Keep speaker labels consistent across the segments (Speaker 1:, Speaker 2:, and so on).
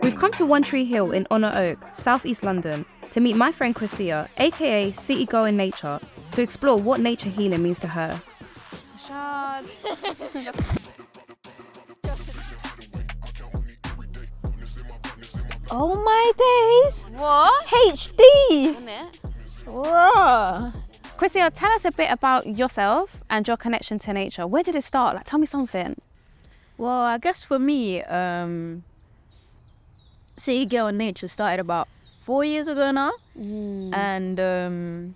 Speaker 1: We've come to One Tree Hill in Honor Oak, South East London, to meet my friend Kwesia, aka City Girl in Nature, to explore what nature healing means to her.
Speaker 2: Oh my days!
Speaker 1: What?
Speaker 2: HD! Bruh.
Speaker 1: Kwesia, tell us a bit about yourself and your connection to nature. Where did it start? Like, tell me something.
Speaker 2: Well, I guess for me, City Girl in Nature started about 4 years ago now. And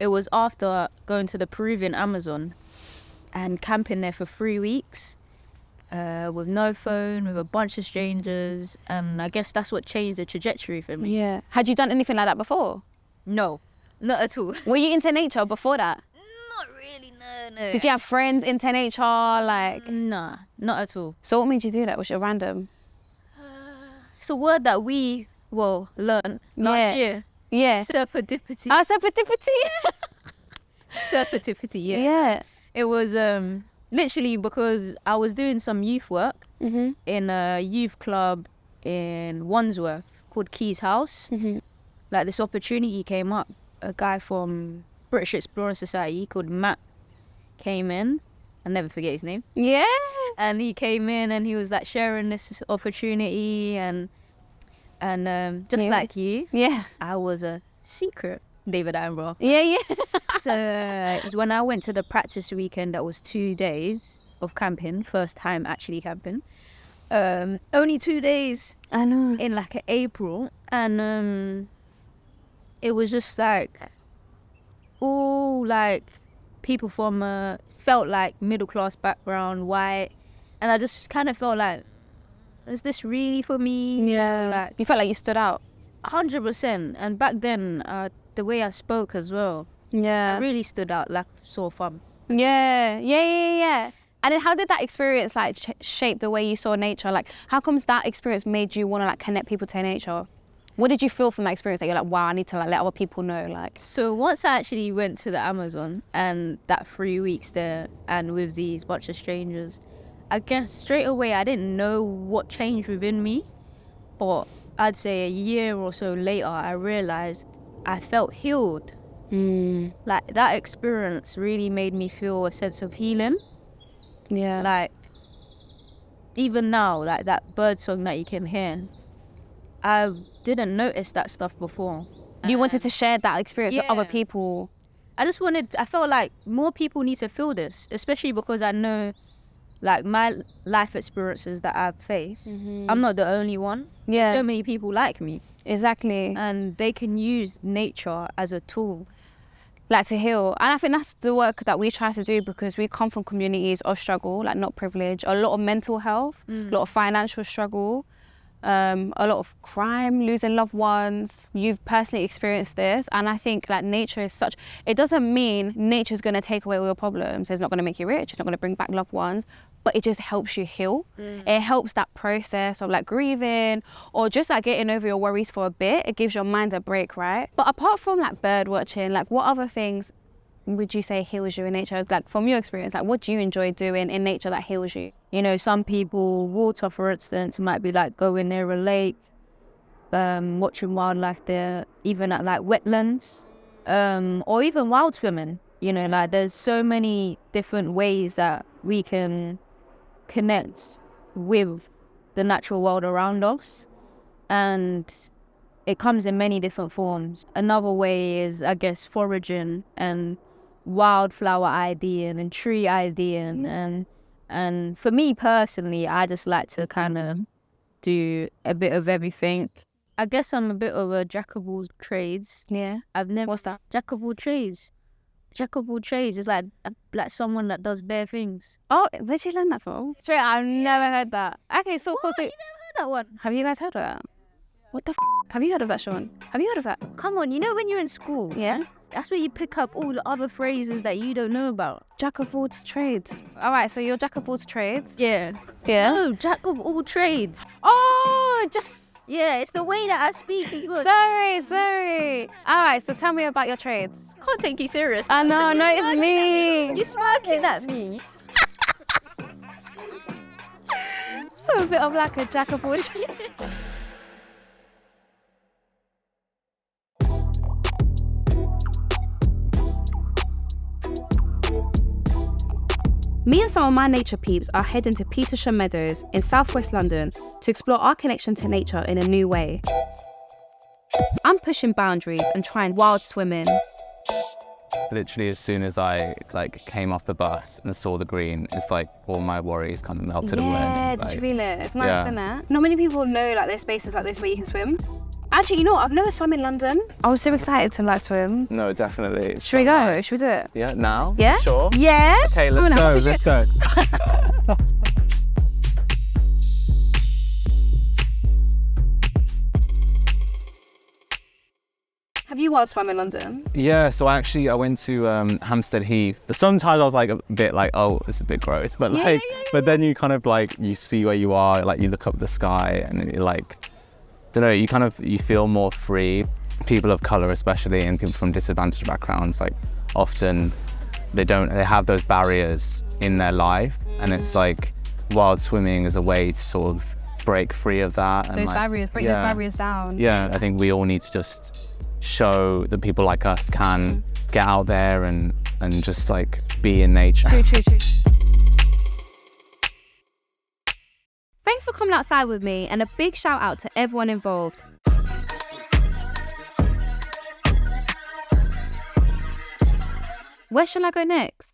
Speaker 2: it was after going to the Peruvian Amazon and camping there for 3 weeks with no phone, with a bunch of strangers. And I guess that's what changed the trajectory for me.
Speaker 1: Yeah. Had you done anything like that before?
Speaker 2: No, not at all.
Speaker 1: Were you into nature before that?
Speaker 2: Not really, no.
Speaker 1: Did you have friends into nature? Like,
Speaker 2: Nah, not at all.
Speaker 1: so what made you do that? Was it random?
Speaker 2: It's a word that we, learned last year.
Speaker 1: Yeah.
Speaker 2: Serendipity.
Speaker 1: Serendipity?
Speaker 2: Serendipity, yeah.
Speaker 1: Yeah.
Speaker 2: It was literally because I was doing some youth work in a youth club in Wandsworth called Keys House. Like, this opportunity came up. A guy from British Explorer Society called Matt came in. I'll never forget his name.
Speaker 1: Yeah.
Speaker 2: And he came in and he was like sharing this opportunity and just like you, I was a secret David Attenborough.
Speaker 1: Yeah.
Speaker 2: So it was when I went to the practice weekend. That was 2 days of camping, first time actually camping. Only 2 days.
Speaker 1: I know.
Speaker 2: In like April, and it was just like all like people from felt like middle class background, white, and I just kind of felt like, is this really for me?
Speaker 1: Yeah.
Speaker 2: Like,
Speaker 1: you felt like you stood out.
Speaker 2: 100%. And back then, the way I spoke as well,
Speaker 1: Yeah.
Speaker 2: I really stood out, like sore thumb.
Speaker 1: Yeah. And then how did that experience like shape the way you saw nature? Like, how comes that experience made you want to like connect people to nature? What did you feel from that experience that you're like, wow, I need to like let other people know? Like,
Speaker 2: So once I actually went to the Amazon and that 3 weeks there and with these bunch of strangers, I guess straight away I didn't know what changed within me, but I'd say a year or so later I realized I felt healed. Like, that experience really made me feel a sense of healing.
Speaker 1: yeah.
Speaker 2: Like, even now, like that bird song that you can hear, I didn't notice that stuff before.
Speaker 1: You wanted to share that experience with other people.
Speaker 2: I felt like more people need to feel this, especially because I know, like, my life experiences that I've faced. I'm not the only one.
Speaker 1: Yeah.
Speaker 2: So many people like me.
Speaker 1: Exactly.
Speaker 2: And they can use nature as a tool.
Speaker 1: Like, to heal. And I think that's the work that we try to do, because we come from communities of struggle, like not privilege, a lot of mental health, a lot of financial struggle, a lot of crime, losing loved ones. You've personally experienced this, and I think that nature is such, it doesn't mean nature's going to take away all your problems. It's not going to make you rich, it's not going to bring back loved ones, but it just helps you heal. It helps that process of like grieving or just like getting over your worries for a bit. It gives your mind a break, right? But apart from like bird watching, like what other things would you say heals you in nature? Like, from your experience, like what do you enjoy doing in nature that heals you?
Speaker 2: You know, some people, water for instance, might be like going near a lake, watching wildlife there, even at like wetlands, or even wild swimming. You know, like there's so many different ways that we can connect with the natural world around us, and it comes in many different forms. Another way is, I guess, foraging and wildflower IDing and tree IDing, and for me personally, I just like to kind of do a bit of everything. I guess I'm a bit of a jack of all trades.
Speaker 1: Yeah. What's that?
Speaker 2: Jack of all trades. Jack of all trades is like someone that does bare things.
Speaker 1: Oh, where'd you learn that from? Straight, I've never heard that. Okay, so cool. So,
Speaker 2: You never heard that one?
Speaker 1: have you guys heard of that? What the have you heard of that, Sean? Have you heard of that?
Speaker 2: Come on, you know when you're in school,
Speaker 1: Yeah.
Speaker 2: that's where you pick up all the other phrases that you don't know about.
Speaker 1: Jack of all trades. All right, so you're jack of all trades.
Speaker 2: Yeah.
Speaker 1: Yeah.
Speaker 2: No, jack of all trades.
Speaker 1: Oh,
Speaker 2: Yeah, it's the way that I speak. Look,
Speaker 1: sorry. All right, so tell me about your trades.
Speaker 2: I can't take you serious.
Speaker 1: I know, no, it's me.
Speaker 2: You're smirking at me.
Speaker 1: A bit of like a jack of all trades. Me and some of my nature peeps are heading to Petersham Meadows in southwest London to explore our connection to nature in a new way. I'm pushing boundaries and trying wild swimming.
Speaker 3: Literally, as soon as I came off the bus and saw the green, it's like all my worries kind of melted away.
Speaker 1: Yeah, did you feel it? It's nice, isn't it? Not many people know there's spaces like this where you can swim. Actually, you know what? I've never swum in London. I was so excited to swim.
Speaker 3: No, definitely.
Speaker 1: Should we go? Should we do it?
Speaker 3: Yeah, now?
Speaker 1: Yeah?
Speaker 3: Sure.
Speaker 1: Yeah?
Speaker 3: Okay, let's go.
Speaker 1: Have you wild swam in London?
Speaker 3: Yeah, so I went to Hampstead Heath. Sometimes I was a bit oh, it's a bit gross, but but then you kind of you see where you are, you look up at the sky and you're don't know, you feel more free. People of colour especially, and people from disadvantaged backgrounds, often they have those barriers in their life, and it's wild swimming is a way to sort of break free of that.
Speaker 1: Those barriers, break those barriers down.
Speaker 3: Yeah, I think we all need to just show that people like us can get out there and just be in nature.
Speaker 1: True. Thanks for coming outside with me, and a big shout out to everyone involved. Where shall I go next?